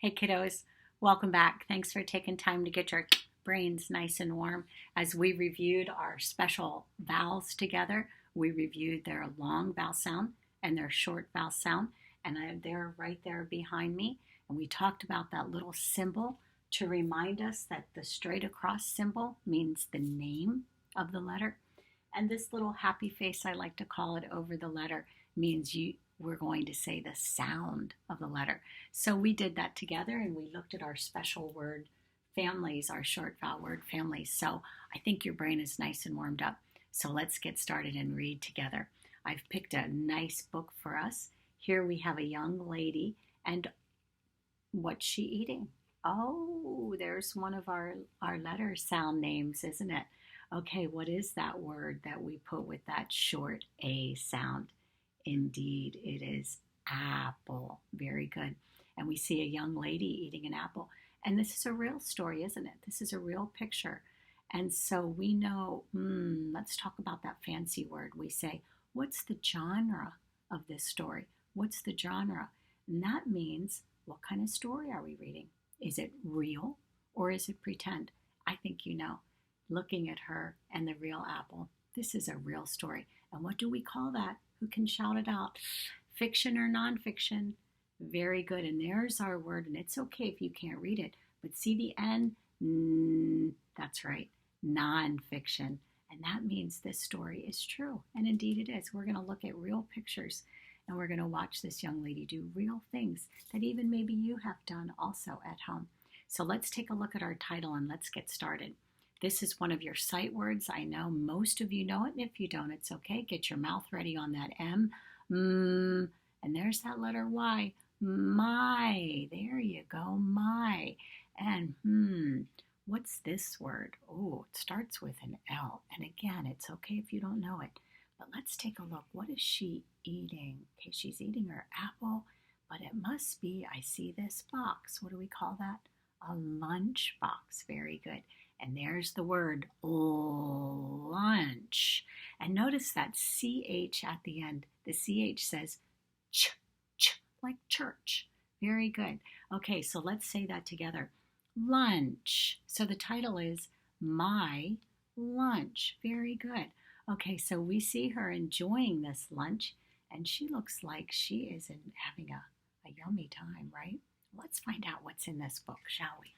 Hey kiddos, welcome back. Thanks for taking time to get your brains nice and warm. As we reviewed our special vowels together, we reviewed their long vowel sound and their short vowel sound, and they're right there behind me. And we talked about that little symbol to remind us that the straight across symbol means the name of the letter. And this little happy face, I like to call it, over the letter means we're going to say the sound of the letter. So we did that together and we looked at our special word families, our short vowel word families. So I think your brain is nice and warmed up. So let's get started and read together. I've picked a nice book for us. Here we have a young lady, and what's she eating? Oh, there's one of our letter sound names, isn't it? Okay, what is that word that we put with that short A sound? Indeed, it is apple. Very good. And we see a young lady eating an apple. And this is a real story, isn't it? This is a real picture. And so we know, let's talk about that fancy word. We say, what's the genre of this story? What's the genre? And that means, what kind of story are we reading? Is it real or is it pretend? I think you know. Looking at her and the real apple, this is a real story. And what do we call that? Who can shout it out? Fiction or nonfiction? Very good. And there's our word. And it's okay if you can't read it. But see the N? That's right. Nonfiction. And that means this story is true. And indeed it is. We're going to look at real pictures. And we're going to watch this young lady do real things that even maybe you have done also at home. So let's take a look at our title and let's get started. This is one of your sight words. I know most of you know it, and if you don't, it's okay. Get your mouth ready on that M. And there's that letter Y. My. There you go, my. And what's this word? Oh, it starts with an L. And again, it's okay if you don't know it. But let's take a look. What is she eating? Okay, she's eating her apple, but it must be, I see this box. What do we call that? A lunch box. Very good. And there's the word lunch. And notice that CH at the end. The CH says ch, like church. Very good. Okay, so let's say that together. Lunch. So the title is My Lunch. Very good. Okay, so we see her enjoying this lunch, and she looks like she is having a yummy time, right? Let's find out what's in this book, shall we?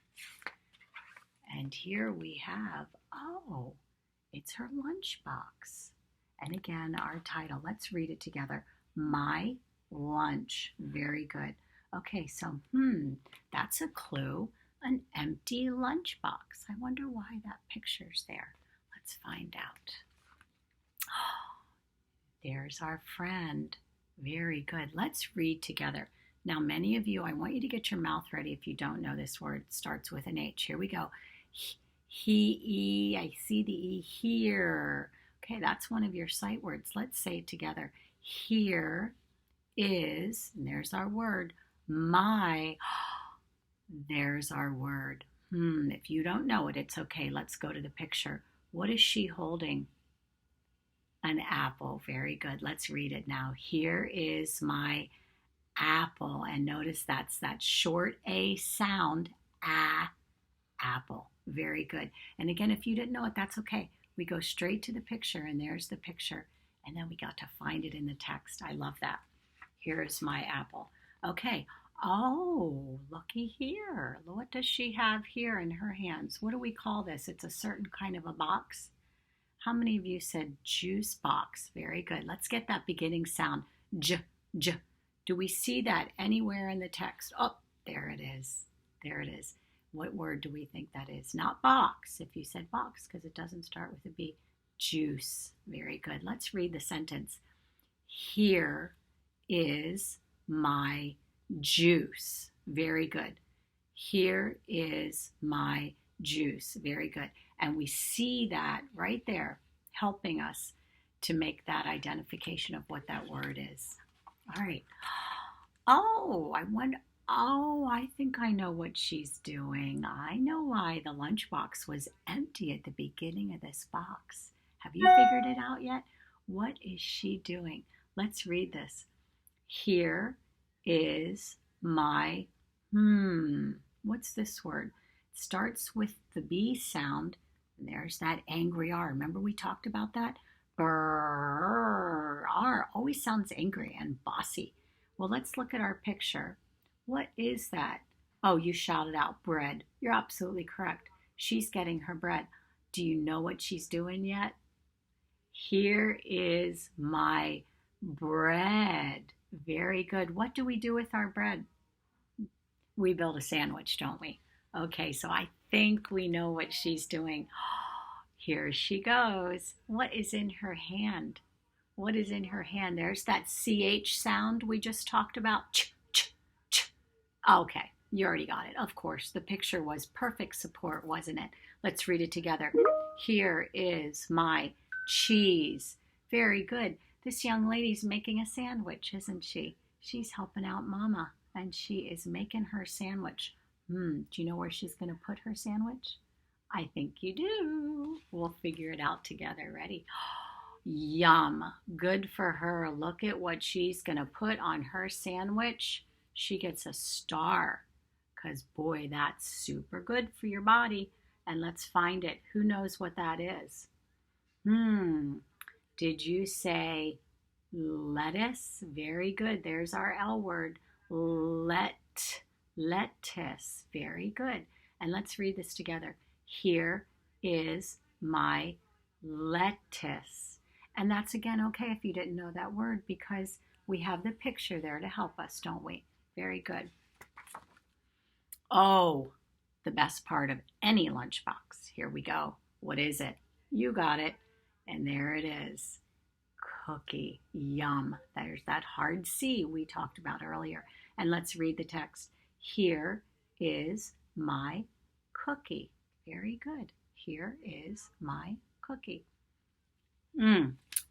And here we have, it's her lunchbox. And again, our title, let's read it together. My Lunch. Very good. Okay, so, that's a clue. An empty lunchbox. I wonder why that picture's there. Let's find out. There's our friend. Very good. Let's read together. Now, many of you, I want you to get your mouth ready if you don't know this word. It starts with an H. Here we go. I see the E, here. Okay, that's one of your sight words. Let's say it together. Here is, and there's our word, my. There's our word. If you don't know it, it's okay. Let's go to the picture. What is she holding? An apple. Very good. Let's read it now. Here is my apple. And notice that's that short A sound, apple. Very good. And again, if you didn't know it, that's okay. We go straight to the picture, and there's the picture. And then we got to find it in the text. I love that. Here's my apple. Okay. Oh, looky here. What does she have here in her hands? What do we call this? It's a certain kind of a box. How many of you said juice box? Very good. Let's get that beginning sound. J. Do we see that anywhere in the text? Oh, there it is. There it is. What word do we think that is? Not box, if you said box, because it doesn't start with a B. Juice. Very good. Let's read the sentence. Here is my juice. Very good. Here is my juice. Very good. And we see that right there helping us to make that identification of what that word is. All right. I think I know what she's doing. I know why the lunchbox was empty at the beginning of this box. Have you figured it out yet? What is she doing? Let's read this. Here is my What's this word? It starts with the B sound. And there's that angry R. Remember we talked about that? Brrr. R always sounds angry and bossy. Well, let's look at our picture. What is that? Oh, you shouted out bread. You're absolutely correct. She's getting her bread. Do you know what she's doing yet? Here is my bread. Very good. What do we do with our bread? We build a sandwich, don't we? Okay, so I think we know what she's doing. Here she goes. What is in her hand? What is in her hand? There's that CH sound we just talked about. Ch, ch, ch. Okay, you already got it. Of course, the picture was perfect support, wasn't it? Let's read it together. Here is my cheese. Very good. This young lady's making a sandwich, isn't she? She's helping out Mama, and she is making her sandwich. Do you know where she's going to put her sandwich? I think you do. We'll figure it out together. Ready? Yum. Good for her. Look at what she's going to put on her sandwich. She gets a star because, boy, that's super good for your body. And let's find it. Who knows what that is? Did you say lettuce? Very good. There's our L word. Lettuce. Very good. And let's read this together. Here is my lettuce. And that's again okay if you didn't know that word because we have the picture there to help us, don't we? Very good. Oh, the best part of any lunchbox. Here we go. What is it? You got it. And there it is. Cookie. Yum. There's that hard C we talked about earlier. And let's read the text. Here is my cookie. Very good. Here is my cookie.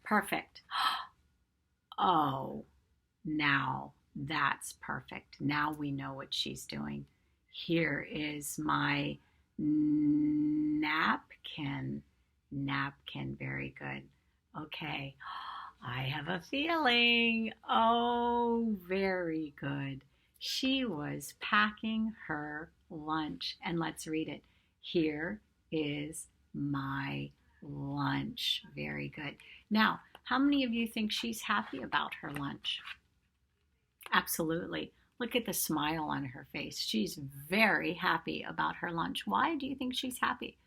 Perfect. Oh, now that's perfect. Now we know what she's doing. Here is my napkin. Napkin. Very good. Okay. I have a feeling. Oh, very good. She was packing her lunch. And let's read it. Here is my lunch. Very good. Now, how many of you think she's happy about her lunch? Absolutely. Look at the smile on her face. She's very happy about her lunch. Why do you think she's happy?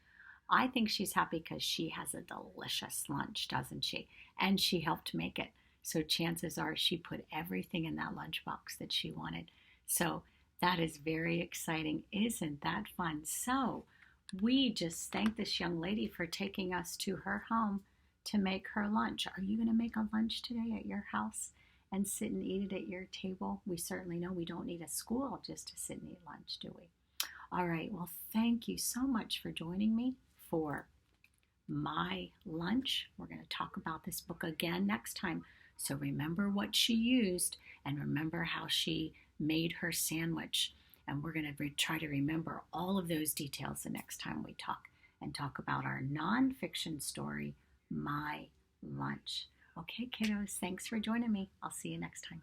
I think she's happy because she has a delicious lunch, doesn't she? And she helped make it. So chances are she put everything in that lunchbox that she wanted. So that is very exciting. Isn't that fun? So we just thank this young lady for taking us to her home to make her lunch. Are you going to make a lunch today at your house and sit and eat it at your table? We certainly know we don't need a school just to sit and eat lunch, do we? All right. Well, thank you so much for joining me for my lunch. We're going to talk about this book again next time. So remember what she used and remember how she made her sandwich. And we're going to try to remember all of those details the next time we talk and talk about our nonfiction story, My Lunch. Okay, kiddos, thanks for joining me. I'll see you next time.